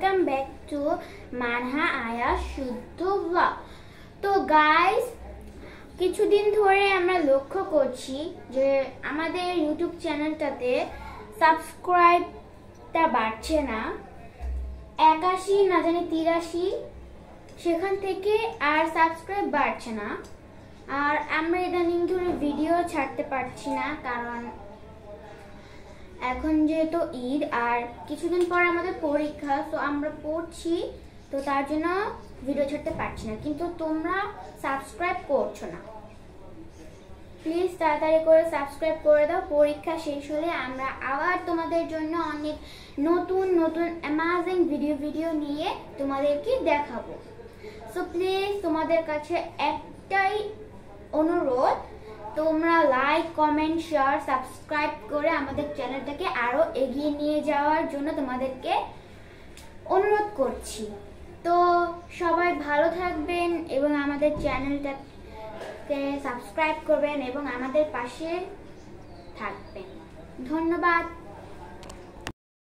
Welcome back to Manha আয়া শুদ্ধ blog. তো গাইস, কিছুদিন ধরে আমরা লক্ষ্য করছি যে আমাদের ইউটিউব চ্যানেলটাতে সাবস্ক্রাইবটা বাড়ছে না, 81 না জানি 83, সেখান থেকে আর সাবস্ক্রাইব বাড়ছে না। আর আমরা ইদানিং ধরে ভিডিও ছাড়তে পারছি না, কারণ এখন যেহেতু ঈদ আর কিছুদিন পর আমাদের পরীক্ষা, তো আমরা পড়ছি, তো তার জন্য ভিডিও ছাড়তে পারছি না। কিন্তু তোমরা সাবস্ক্রাইব করছো না, প্লিজ তাড়াতাড়ি করে সাবস্ক্রাইব করে দাও। পরীক্ষা শেষ হলে আমরা আবার তোমাদের জন্য অনেক নতুন নতুন অ্যামাজিং ভিডিও নিয়ে তোমাদেরকে দেখাবো। সো প্লিজ তোমাদের কাছে একটাই অনুরোধ, তোমরা লাইক, কমেন্ট, শেয়ার, সাবস্ক্রাইব করে আমাদের চ্যানেলটাকে আরো এগিয়ে নিয়ে যাওয়ার জন্য তোমাদেরকে অনুরোধ করছি। তো সবাই ভালো থাকবেন এবং আমাদের চ্যানেলটাকে সাবস্ক্রাইব করবেন এবং আমাদের পাশে থাকবেন। ধন্যবাদ।